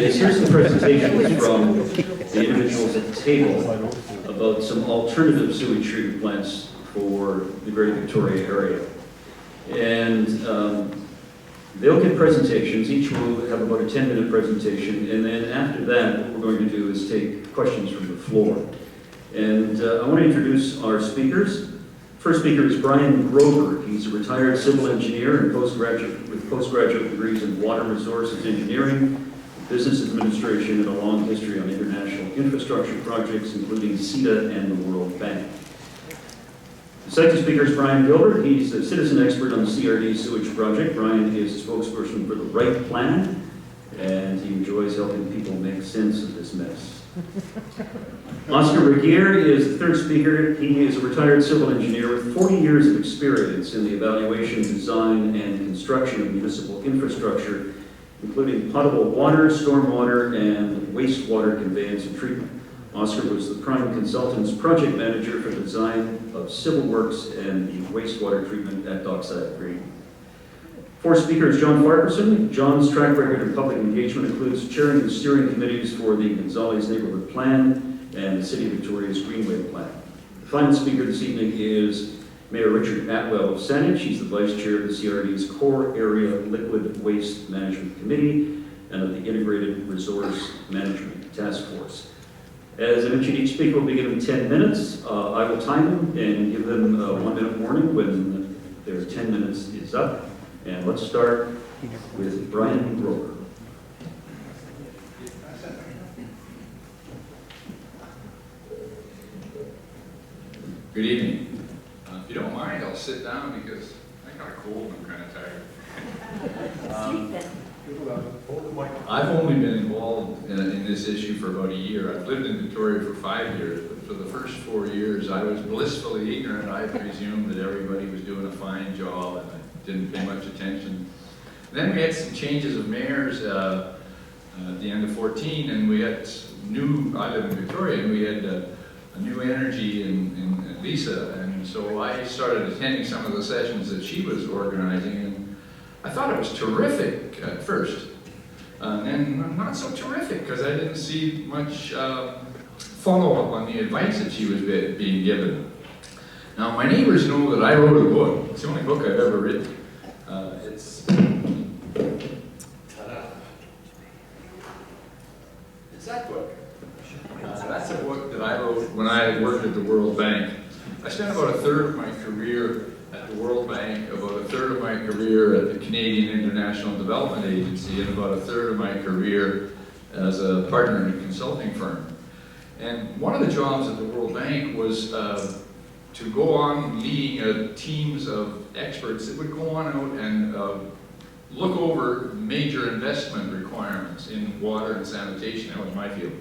is here's some presentations from the individuals at the table about some alternative sewage treatment plants for the Greater Victoria area. And they'll give presentations. Each will have about a 10-minute presentation, and then after that, what we're going to do is take questions from the floor. And I want to introduce our speakers. First speaker is Brian Grover. He's a retired civil engineer and with postgraduate degrees in water resources engineering, business administration, and a long history on international infrastructure projects, including CETA and the World Bank. The second speaker is Brian Gilbert. He's a citizen expert on the CRD sewage project. Brian is a spokesperson for the Right Plan, and he enjoys helping people make sense of this mess. Oscar Regier is the third speaker. He is a retired civil engineer with 40 years of experience in the evaluation, design, and construction of municipal infrastructure, including potable water, stormwater, and wastewater conveyance and treatment. Oscar was the prime consultant's project manager for the design of civil works and the wastewater treatment at Dockside Green. Fourth speaker is John Farquharson. John's track record in public engagement includes chairing the steering committees for the Gonzales Neighborhood Plan and the City of Victoria's Greenway Plan. The final speaker this evening is Mayor Richard Atwell of Saanich. He's the vice chair of the CRD's Core Area Liquid Waste Management Committee and of the Integrated Resource Management Task Force. As I mentioned, each speaker will be given 10 minutes. I will time them and give them a 1-minute warning when their 10 minutes is up. And let's start with Brian Grover. Good evening. If you don't mind, I'll sit down because I got a cold and I'm kind of tired. I've only been involved in this issue for about a year. I've lived in Victoria for 5 years, but for the first 4 years, I was blissfully ignorant. I presumed that everybody was doing a fine job and I didn't pay much attention. Then we had some changes of mayors at the end of 14, and we had I live in Victoria, and we had a new energy in Lisa, and so I started attending some of the sessions that she was organizing, and I thought it was terrific at first. And then not so terrific, because I didn't see much follow-up on the advice that she was being given. Now, my neighbors know that I wrote a book. It's the only book I've ever written. It's that book. That's a book that I wrote when I worked at the World Bank. I spent about a third of my career at the World Bank, about a third of my career at the Canadian International Development Agency, and about a third of my career as a partner in a consulting firm. And one of the jobs at the World Bank was to go on leading teams of experts that would go on out and look over major investment requirements in water and sanitation. That was my field.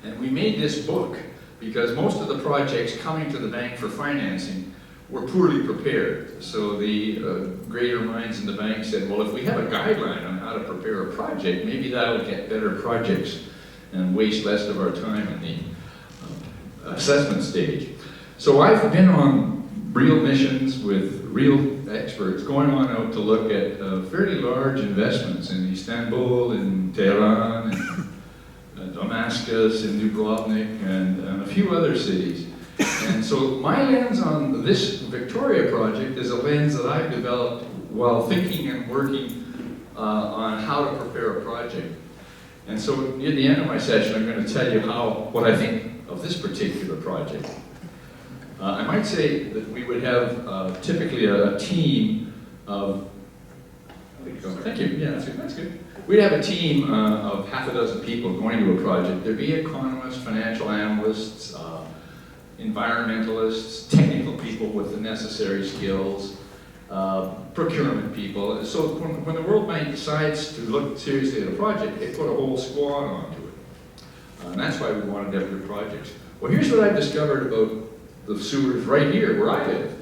And we made this book because most of the projects coming to the bank for financing were poorly prepared. So the greater minds in the bank said, well, if we have a guideline on how to prepare a project, maybe that'll get better projects and waste less of our time in the assessment stage. So I've been on real missions with real experts going on out to look at fairly large investments in Istanbul, in Tehran, in Damascus, in Dubrovnik, and a few other cities. And so my lens on this Victoria project is a lens that I've developed while thinking and working on how to prepare a project. And so at the end of my session, I'm going to tell you what I think of this particular project. I might say that we would have typically a team of, thank you, yeah, that's good. We'd have a team of half a dozen people going to a project. There'd be economists, financial analysts, environmentalists, technical people with the necessary skills, procurement people. So when the World Bank decides to look seriously at a project, they put a whole squad onto it. And that's why we wanted to have good projects. Well, here's what I've discovered about the sewers right here where I live.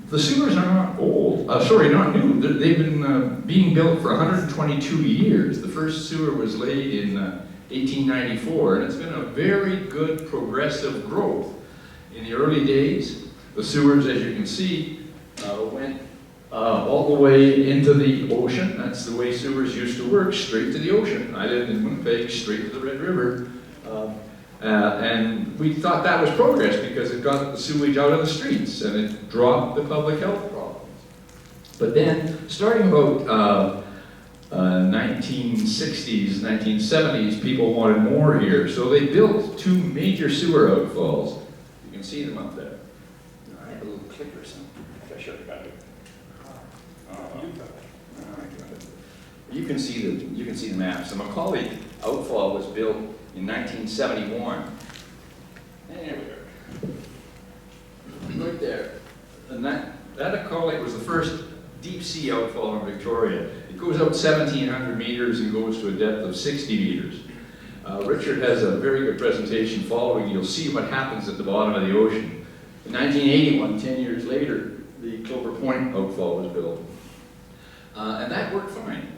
The sewers are not old, not new. They've been being built for 122 years. The first sewer was laid in 1894, and it's been a very good progressive growth. In the early days, the sewers, as you can see, went all the way into the ocean. That's the way sewers used to work, straight to the ocean. I lived in Winnipeg, straight to the Red River. And we thought that was progress because it got the sewage out of the streets and it dropped the public health problems. But then, starting about 1960s, 1970s, people wanted more here. So they built 2 major sewer outfalls. You can see them up there. I have a little clicker or something. I should have got it. You can see the maps. The Macaulay outfall was built in 1971. There we go. Right there. And that Macaulay was the first deep sea outfall in Victoria. It goes out 1,700 meters and goes to a depth of 60 meters. Richard has a very good presentation following. You'll see what happens at the bottom of the ocean. In 1981, 10 years later, the Clover Point outfall was built. And that worked fine.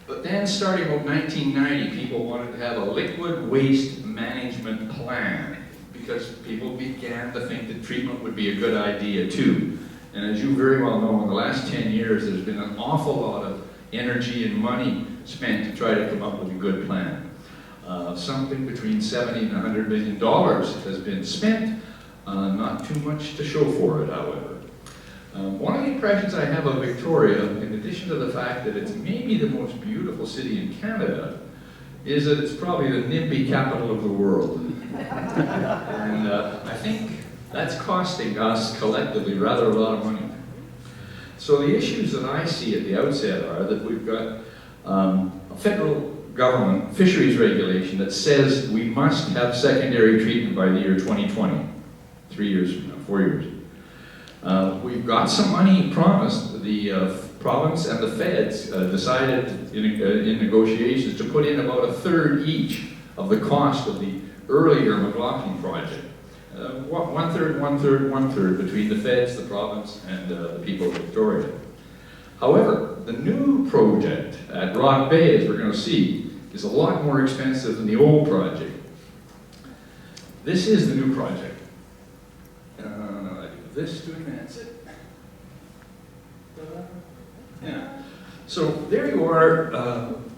But then, starting about 1990, people wanted to have a liquid waste management plan because people began to think that treatment would be a good idea too. And as you very well know, in the last 10 years, there's been an awful lot of energy and money spent to try to come up with a good plan. Something between $70 and $100 million has been spent, not too much to show for it, however. One of the impressions I have of Victoria, in addition to the fact that it's maybe the most beautiful city in Canada, is that it's probably the NIMBY capital of the world. And I think that's costing us collectively rather a lot of money. So the issues that I see at the outset are that we've got a federal government fisheries regulation that says we must have secondary treatment by the year 2020, 3 years from now, 4 years. We've got some money promised. The province and the feds decided in negotiations to put in about 1/3 each of the cost of the earlier McLaughlin project. 1/3, 1/3, 1/3 between the feds, the province, and the people of Victoria. However, the new project at Rock Bay, as we're going to see, is a lot more expensive than the old project. This is the new project. I do this to advance it. Yeah. So there you are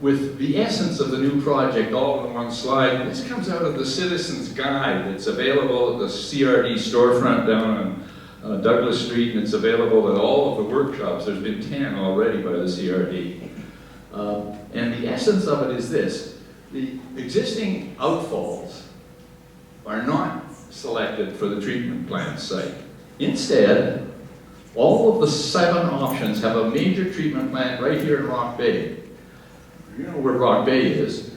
with the essence of the new project all in one slide. This comes out of the Citizen's Guide. It's available at the CRD storefront down on Douglas Street, and it's available at all of the workshops. There's been 10 already by the CRD. And the essence of it is this. The existing outfalls are not selected for the treatment plant site. Instead, all of the 7 options have a major treatment plant right here in Rock Bay. You know where Rock Bay is.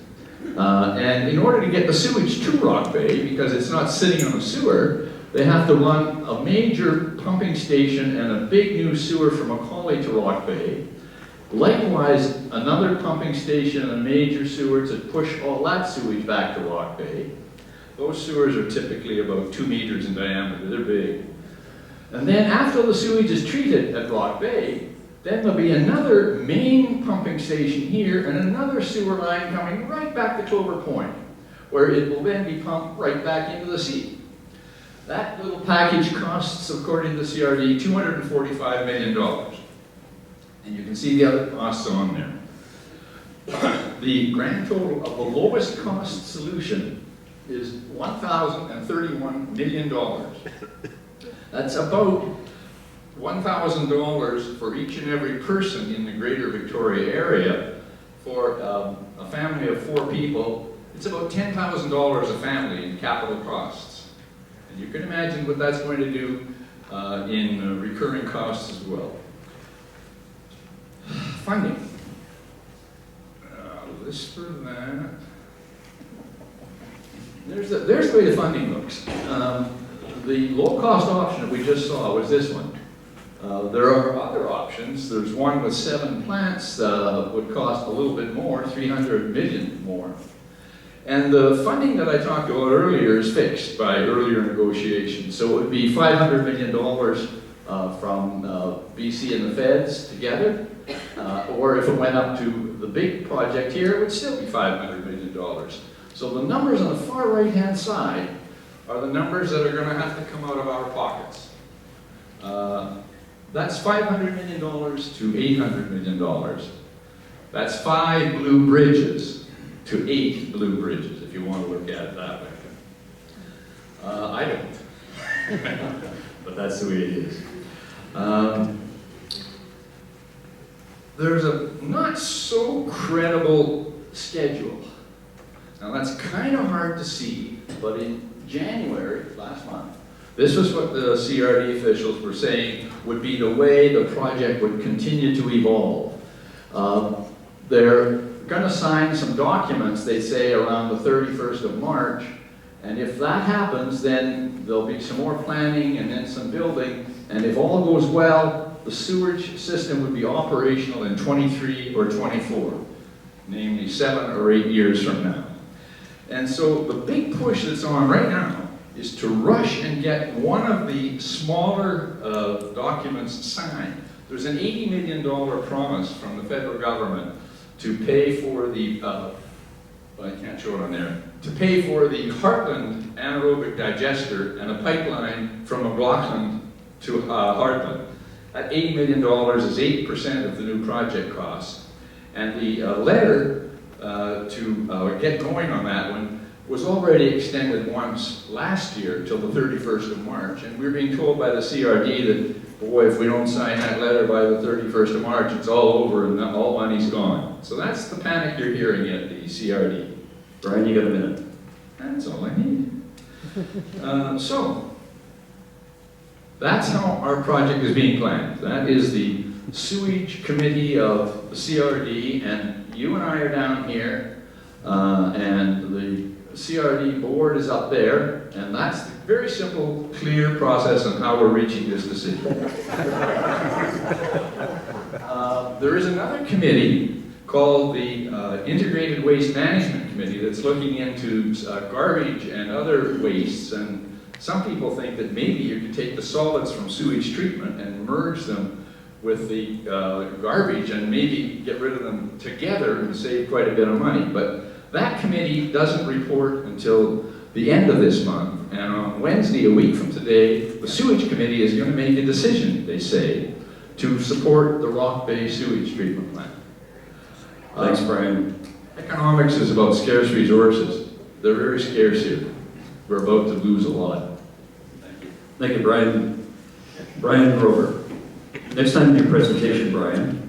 And in order to get the sewage to Rock Bay, because it's not sitting on a sewer, they have to run a major pumping station and a big new sewer from Macaulay to Rock Bay. Likewise, another pumping station and a major sewer to push all that sewage back to Rock Bay. Those sewers are typically about 2 meters in diameter. They're big. And then after the sewage is treated at Rock Bay, then there'll be another main pumping station here and another sewer line coming right back to Clover Point, where it will then be pumped right back into the sea. That little package costs, according to the CRD, $245 million. And you can see the other costs on there. The grand total of the lowest cost solution is $1,031 million. That's about $1,000 for each and every person in the greater Victoria area. For a family of 4 people, it's about $10,000 a family in capital costs. And you can imagine what that's going to do in recurring costs as well. Funding. This for that. There's the way the funding looks. The low-cost option that we just saw was this one. There are other options. There's one with 7 plants that would cost a little bit more, $300 million more. And the funding that I talked about earlier is fixed by earlier negotiations. So it would be $500 million from BC and the feds together. Or if it went up to the big project here, it would still be $500 million. So the numbers on the far right-hand side are the numbers that are going to have to come out of our pockets. That's $500 million to $800 million. That's 5 blue bridges to 8 blue bridges, if you want to look at it that way. I don't, but that's the way it is. There's a not so credible schedule. Now that's kind of hard to see, but in January, last month, this was what the CRD officials were saying would be the way the project would continue to evolve. They're going to sign some documents, they say, around the 31st of March, and if that happens, then there'll be some more planning and then some building, and if all goes well, the sewage system would be operational in 23 or 24, namely 7 or 8 years from now. And so the big push that's on right now is to rush and get one of the smaller documents signed. There's an $80 million promise from the federal government to pay for the, I can't show it on there, to pay for the Heartland anaerobic digester and a pipeline from McLaughlin to Heartland. That $80 million is 8% of the new project costs. And the letter to get going on that one was already extended once last year till the 31st of March. And we're being told by the CRD that, boy, if we don't sign that letter by the 31st of March, it's all over and all money's gone. So that's the panic you're hearing at the CRD. Brian, you got a minute. That's all I need. So, that's how our project is being planned. That is the sewage committee of the CRD, and you and I are down here, and the CRD board is up there, and that's the very simple, clear process on how we're reaching this decision. There is another committee called the Integrated Waste Management Committee that's looking into garbage and other wastes, and some people think that maybe you could take the solids from sewage treatment and merge them with the garbage and maybe get rid of them together and save quite a bit of money. But that committee doesn't report until the end of this month, and on Wednesday, a week from today, the sewage committee is going to make a decision, they say, to support the Rock Bay sewage treatment plant. Thanks, Brian. Economics is about scarce resources. They're very scarce here. We're about to lose a lot. Thank you, Brian. Brian Grover. Next time in your presentation, Brian.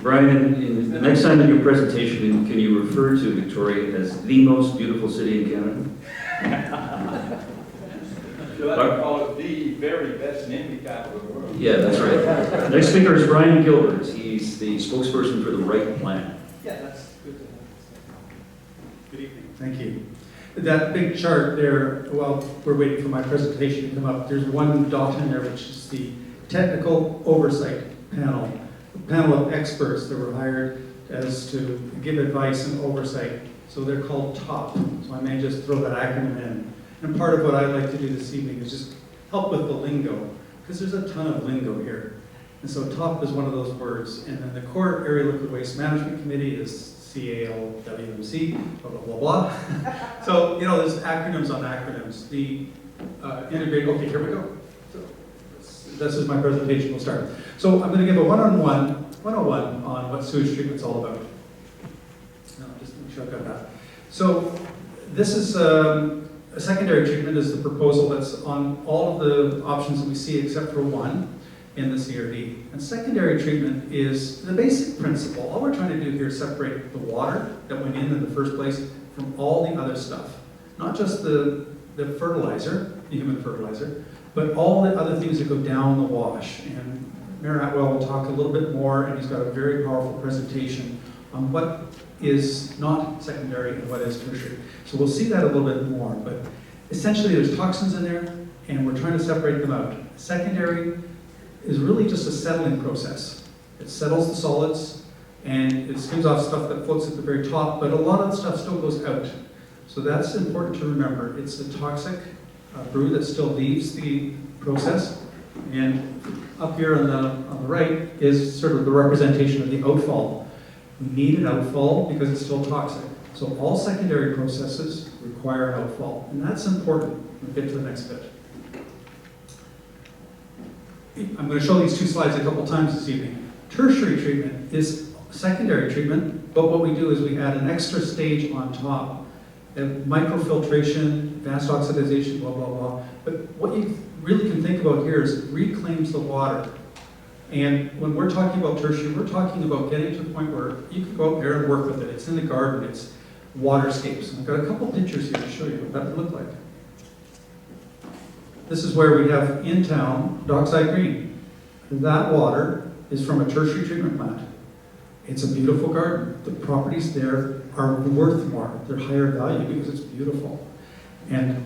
Brian, next time in your presentation, can you refer to Victoria as the most beautiful city in Canada? You'll have to call it the very best NIMBY capital of the world. Yeah, that's right. Next speaker is Brian Gilbert. He's the spokesperson for the Right Plan. Yeah, that's good. Good evening. Thank you. That big chart there, well, we're waiting for my presentation to come up. There's one document there, which is the Technical Oversight Panel, a panel of experts that were hired as to give advice and oversight. So they're called TOP. So I may just throw that acronym in. And part of what I'd like to do this evening is just help with the lingo, because there's a ton of lingo here. And so TOP is one of those words. And then the Core Area Liquid Waste Management Committee is CALWMC, blah, blah, blah, blah. So, you know, there's acronyms on acronyms. The integrated, okay, here we go. So this is my presentation, we'll start. So I'm going to give a 101 on what sewage treatment's all about. No, just make sure I've got that. So this is a secondary treatment is the proposal that's on all of the options that we see except for one in the CRD. And secondary treatment is the basic principle. All we're trying to do here is separate the water that went in the first place from all the other stuff. Not just the fertilizer, the human fertilizer, but all the other things that go down the wash. And Mayor Atwell will talk a little bit more, and he's got a very powerful presentation on what is not secondary and what is tertiary. So we'll see that a little bit more, but essentially there's toxins in there, and we're trying to separate them out. Secondary is really just a settling process. It settles the solids, and it skims off stuff that floats at the very top, but a lot of the stuff still goes out. So that's important to remember. It's the toxic brew that still leaves the process, and up here on the right is sort of the representation of the outfall. We need an outfall because it's still toxic. So all secondary processes require an outfall, and that's important. We'll get to the next bit. I'm going to show these two slides a couple times this evening. Tertiary treatment is secondary treatment, but what we do is we add an extra stage on top. Microfiltration, advanced oxidization, blah, blah, blah. But what you really can think about here is it reclaims the water. And when we're talking about tertiary, we're talking about getting to the point where you can go out there and work with it. It's in the garden, it's waterscapes. And I've got a couple pictures here to show you what that would look like. This is where we have in town Dockside Green. That water is from a tertiary treatment plant. It's a beautiful garden. The properties there are worth more. They're higher value because it's beautiful. And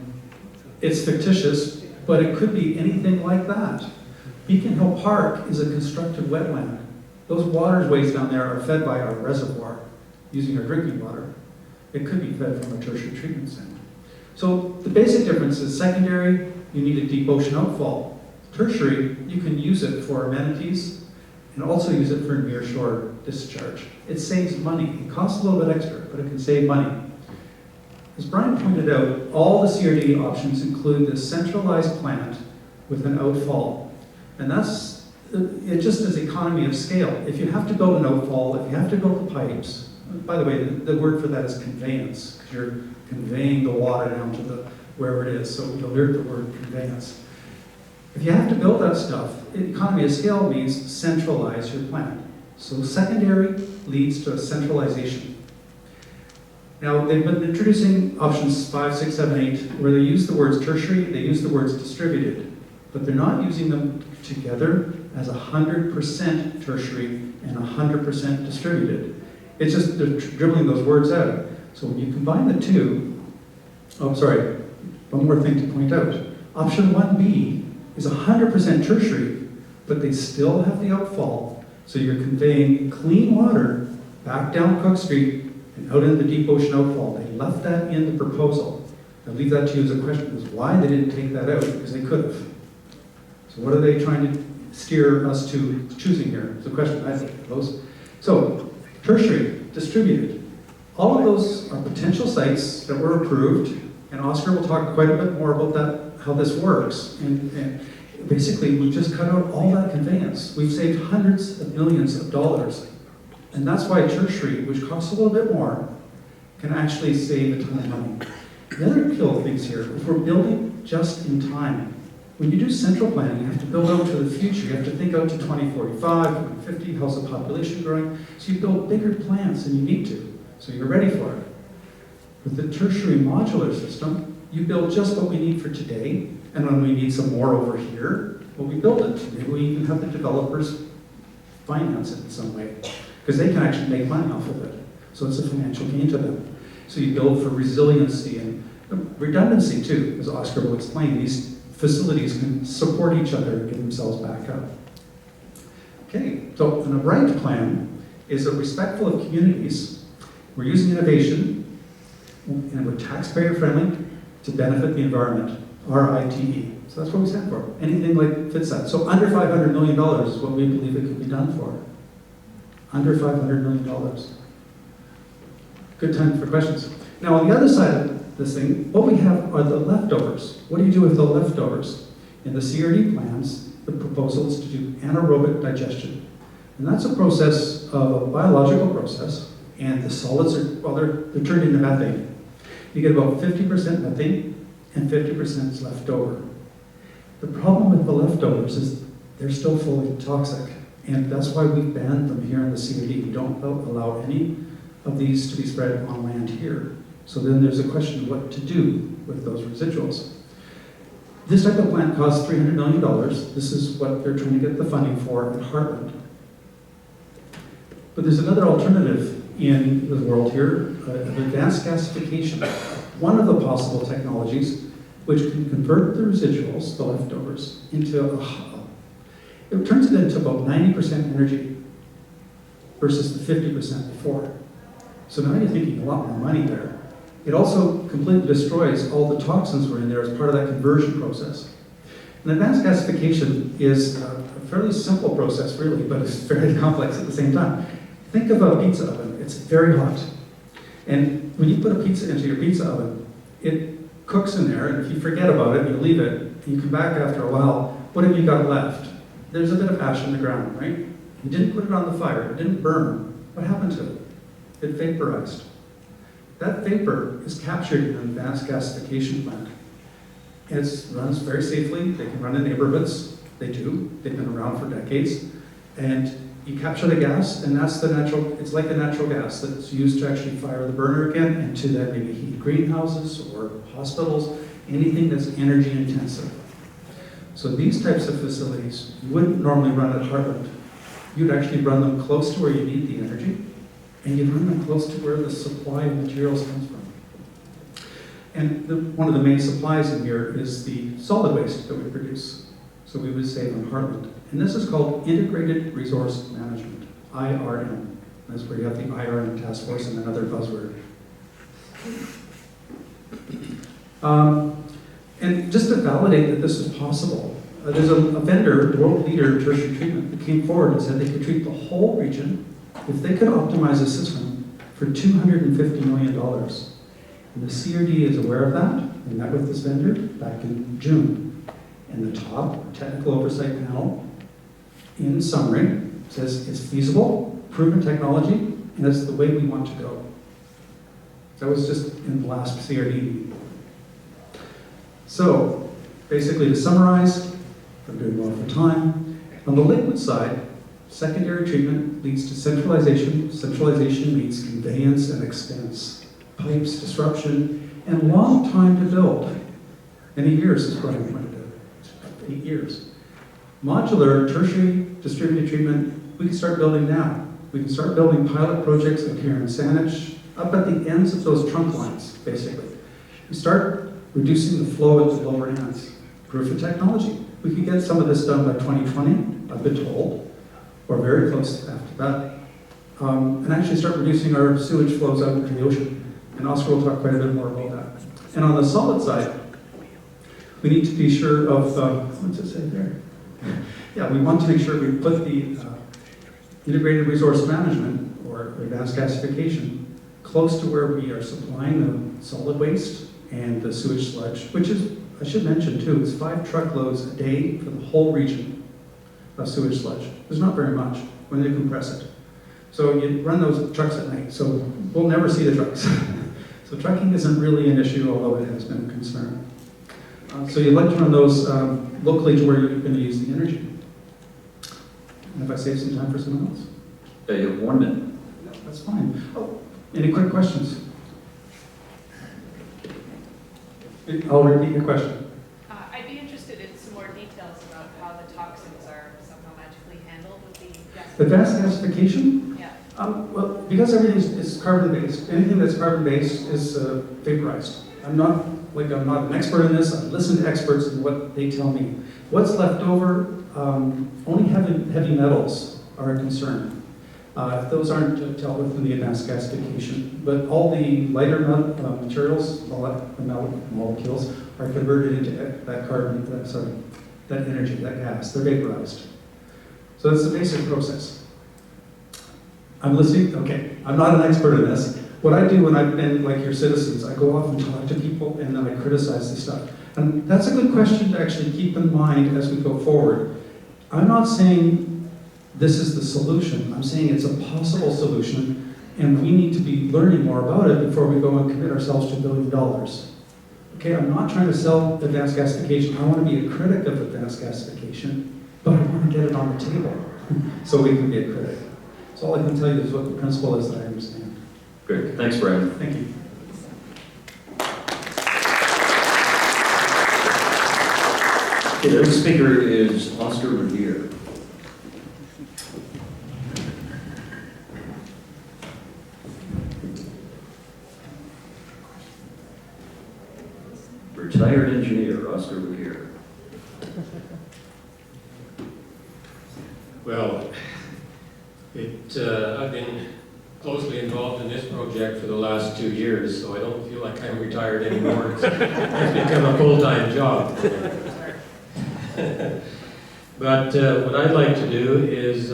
it's fictitious, but it could be anything like that. Beacon Hill Park is a constructed wetland. Those waterways down there are fed by our reservoir using our drinking water. It could be fed from a tertiary treatment center. So the basic difference is secondary, you need a deep ocean outfall. Tertiary, you can use it for amenities and also use it for nearshore discharge. It saves money. It costs a little bit extra, but it can save money. As Brian pointed out, all the CRD options include this centralized plant with an outfall. And that's, it just is economy of scale. If you have to build an outfall, if you have to build the pipes, by the way, the word for that is conveyance, because you're conveying the water down to the wherever it is, so you'll hear the word conveyance. If you have to build that stuff, economy of scale means centralize your plant. So secondary leads to a centralization. Now, they've been introducing options 5, 6, 7, 8, where they use the words tertiary, they use the words distributed, but they're not using them together as 100% tertiary and 100% distributed. It's just they're dribbling those words out. So when you combine the two, oh, sorry, one more thing to point out. Option 1B is 100% tertiary, but they still have the outfall. So you're conveying clean water back down Cook Street and out into the deep ocean outfall. They left that in the proposal. I'll leave that to you as a question, is why they didn't take that out, because they could have. So what are they trying to steer us to choosing here? It's a question I think those. So tertiary, distributed. All of those are potential sites that were approved, and Oscar will talk quite a bit more about that, how this works. And basically, we've just cut out all that conveyance. We've saved hundreds of millions of dollars. And that's why tertiary, which costs a little bit more, can actually save a ton of money. The other key things here, if we're building just in time, when you do central planning, you have to build out to the future. You have to think out to 2045, 2050, how's the population growing? So you build bigger plants than you need to, so you're ready for it. With the tertiary modular system, you build just what we need for today, and when we need some more over here, well, we build it. Maybe we even have the developers finance it in some way, because they can actually make money off of it. So it's a financial gain to them. So you build for resiliency and redundancy too, as Oscar will explain. These facilities can support each other and get themselves back up. Okay, so an right plan is a respectful of communities. We're using innovation, and we're taxpayer friendly to benefit the environment, RITE. So that's what we stand for. Anything like fits that. So under $500 million is what we believe it could be done for. Under $500 million. Good time for questions. Now on the other side of this thing, what we have are the leftovers. What do you do with the leftovers? In the CRD plans, the proposal is to do anaerobic digestion. And that's a process of a biological process, and the solids are, well, they're turned into methane. You get about 50% methane, and 50% is left over. The problem with the leftovers is they're still fully toxic, and that's why we banned them here in the CRD. We don't allow any of these to be spread on land here. So then there's a question of what to do with those residuals. This type of plant costs $300 million. This is what they're trying to get the funding for at Heartland. But there's another alternative in the world here, advanced gasification. One of the possible technologies which can convert the residuals, the leftovers, into a hub. It turns it into about 90% energy versus the 50% before. So now you're thinking a lot more money there. It also completely destroys all the toxins that were in there as part of that conversion process. And advanced gasification is a fairly simple process, really, but it's very complex at the same time. Think of a pizza oven. It's very hot. And when you put a pizza into your pizza oven, it cooks in there, and if you forget about it, you leave it, and you come back after a while, what have you got left? There's a bit of ash in the ground, right? You didn't put it on the fire, it didn't burn. What happened to it? It vaporized. That vapor is captured in an advanced gasification plant. It runs very safely, they can run in neighborhoods, they do, they've been around for decades, and you capture the gas, and that's the natural, it's like a natural gas that's used to actually fire the burner again, and to then maybe heat greenhouses or hospitals, anything that's energy intensive. So these types of facilities, you wouldn't normally run at Heartland. You'd actually run them close to where you need the energy, and you'd run them close to where the supply of materials comes from. And one of the main supplies in here is the solid waste that we produce. So we would say on Heartland. And this is called Integrated Resource Management, IRM. That's where you have the IRM task force and another buzzword. And just to validate that this is possible, there's a vendor, the world leader in tertiary treatment, that came forward and said they could treat the whole region if they could optimize a system for $250 million. And the CRD is aware of that. They met with this vendor back in June. And the top technical oversight panel, in summary, says it's feasible, proven technology, and it's the way we want to go. That was just in the last CRD meeting. So, basically to summarize, I'm doing well for time. On the liquid side, secondary treatment leads to centralization. Centralization means conveyance and expense, pipes, disruption, and long time to build. Many years is what I'm trying to do. 8 years. Modular, tertiary, distributed treatment, we can start building now. We can start building pilot projects like here in Saanich, up at the ends of those trunk lines, basically. We start reducing the flow at the lower ends. Proof of technology. We could get some of this done by 2020, I've been told, or very close after that. And actually start reducing our sewage flows out into the ocean. And Oscar will talk quite a bit more about that. And on the solid side, we need to be sure of, what's it say there? Yeah, we want to make sure we put the integrated resource management, or advanced gasification, close to where we are supplying the solid waste and the sewage sludge, which is, I should mention too, it's 5 truckloads a day for the whole region of sewage sludge. There's not very much when they compress it. So you run those trucks at night, so we'll never see the trucks. So trucking isn't really an issue, although it has been a concern. So you'd like to run those locally to where you're going to use the energy. And if I save some time for someone else? You have 1 minute. No, that's fine. Oh, any quick questions? I'll repeat your question. I'd be interested in some more details about how the toxins are somehow magically handled with the Advanced gasification? Yeah. Well, because everything is carbon-based, anything that's carbon-based is vaporized. I'm not an expert in this. I listen to experts and what they tell me. What's left over, only heavy metals are a concern. Those aren't dealt with in the advanced gasification, but all the lighter materials, molecules, are converted into that energy, that gas. They're vaporized. So that's the basic process. I'm listening. Okay, I'm not an expert in this. What I do when I've been like your citizens, I go off and talk to people and then I criticize this stuff. And that's a good question to actually keep in mind as we go forward. I'm not saying this is the solution. I'm saying it's a possible solution and we need to be learning more about it before we go and commit ourselves to $1 billion. Okay, I'm not trying to sell advanced gasification. I want to be a critic of advanced gasification, but I want to get it on the table so we can be a critic. So all I can tell you is what the principle is that I understand. Great. Thanks, Brian. Thank you. Okay, the next speaker is Oscar Revere. Retired engineer, Oscar Revere. Well, I've been closely involved in this project for the last 2 years, so I don't feel like I'm retired anymore. It's become a full-time job. But what I'd like to do is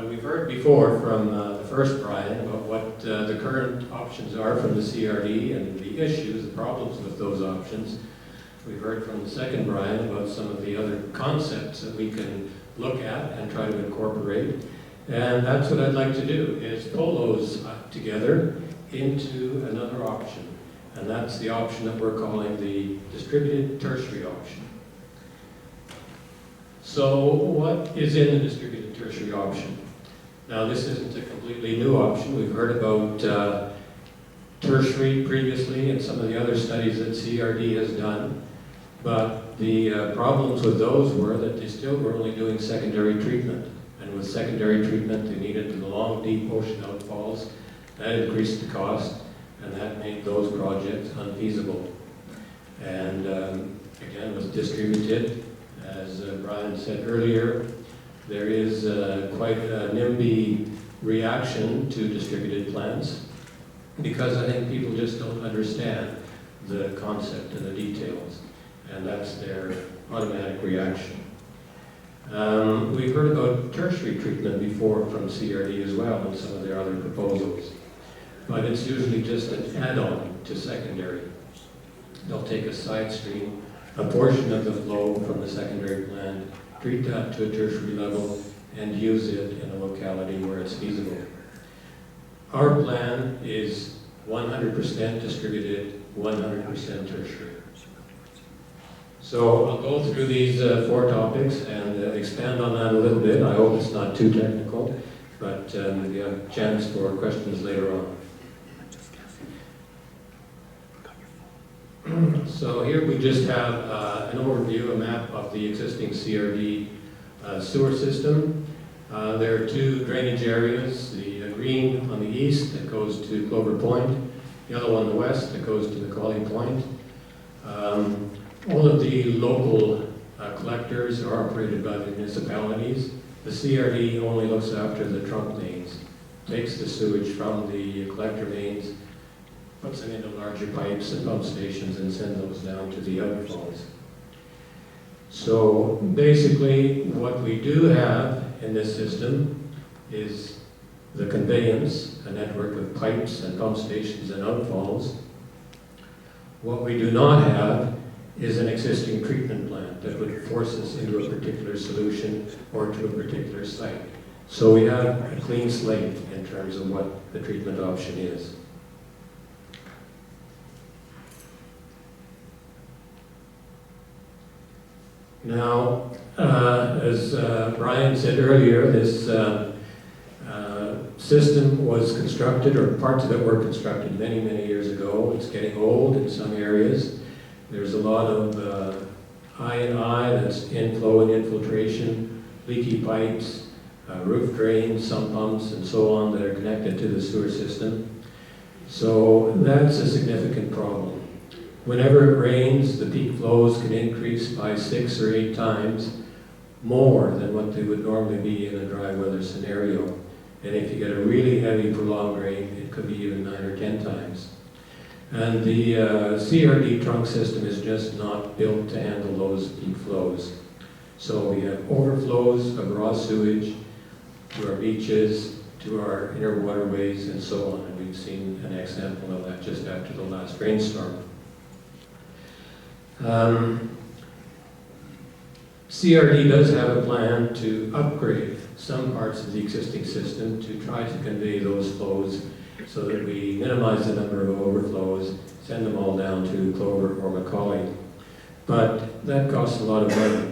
We've heard before from the first Brian about what the current options are from the CRD and the issues, the problems with those options. We've heard from the second Brian about some of the other concepts that we can look at and try to incorporate. And that's what I'd like to do, is pull those together into another option. And that's the option that we're calling the distributed tertiary option. So what is in the distributed tertiary option? Now, this isn't a completely new option. We've heard about tertiary previously and some of the other studies that CRD has done. But the problems with those were that they still were only doing secondary treatment. And with secondary treatment, they needed the long, deep ocean outfalls. That increased the cost, and that made those projects unfeasible. And again, with distributed, as Brian said earlier, there is quite a NIMBY reaction to distributed plants because I think people just don't understand the concept and the details, and that's their automatic reaction. We've heard about tertiary treatment before from CRD as well in some of their other proposals, but it's usually just an add-on to secondary. They'll take a side stream, a portion of the flow from the secondary plant, treat that to a tertiary level, and use it in a locality where it's feasible. Our plan is 100% distributed, 100% tertiary. So I'll go through these 4 topics and expand on that a little bit. I hope it's not too technical, but we have a chance for questions later on. So here we just have an overview, a map of the existing CRD sewer system. There are 2 drainage areas, the green on the east that goes to Clover Point, the other one on the west that goes to Macaulay Point. All of the local collectors are operated by the municipalities. The CRD only looks after the trunk mains, takes the sewage from the collector mains, puts them into larger pipes and pump stations and sends those down to the outfalls. So basically what we do have in this system is the conveyance, a network of pipes and pump stations and outfalls. What we do not have is an existing treatment plant that would force us into a particular solution or to a particular site. So we have a clean slate in terms of what the treatment option is. Now, as Brian said earlier, this system was constructed, or parts of it were constructed many, many years ago. It's getting old in some areas. There's a lot of I&I, that's inflow and infiltration, leaky pipes, roof drains, sump pumps, and so on that are connected to the sewer system. So that's a significant problem. Whenever it rains, the peak flows can increase by 6 or 8 times more than what they would normally be in a dry weather scenario. And if you get a really heavy prolonged rain, it could be even 9 or 10 times. And the CRD trunk system is just not built to handle those peak flows. So we have overflows of raw sewage to our beaches, to our inner waterways, and so on. And we've seen an example of that just after the last rainstorm. CRD does have a plan to upgrade some parts of the existing system to try to convey those flows so that we minimize the number of overflows, send them all down to Clover or Macaulay. But that costs a lot of money.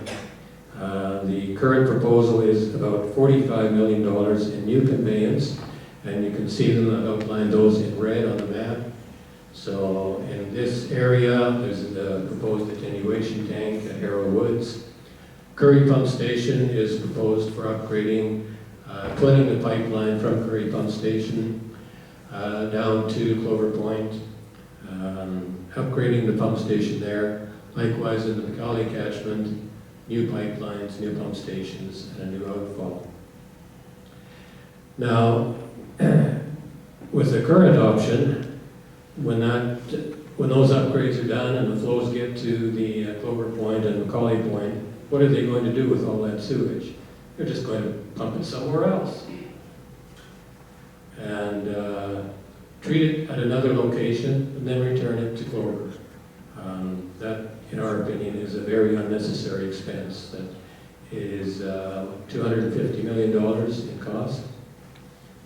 The current proposal is about $45 million in new conveyance, and you can see them. I've outlined those in red on the map. So in this area, there's the proposed attenuation tank at Harrow Woods. Curry Pump Station is proposed for upgrading, putting the pipeline from Curry Pump Station down to Clover Point, upgrading the pump station there. Likewise in the Macaulay catchment, new pipelines, new pump stations, and a new outfall. Now, with the current option, when those upgrades are done and the flows get to the Clover Point and Macaulay Point, what are they going to do with all that sewage? They're just going to pump it somewhere else. And treat it at another location and then return it to Clover. That, in our opinion, is a very unnecessary expense that is $250 million in cost.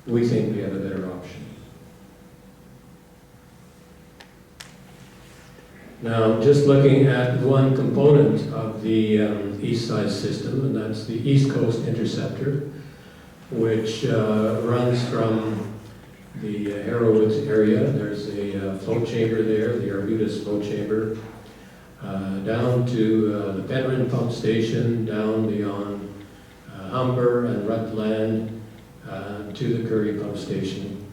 We think we have a better option. Now, just looking at one component of the east side system, and that's the East Coast Interceptor, which runs from the Harrowwoods area. There's a flow chamber there, the Arbutus flow chamber, down to the Penryn pump station, down beyond Humber and Rutland, to the Curry pump station,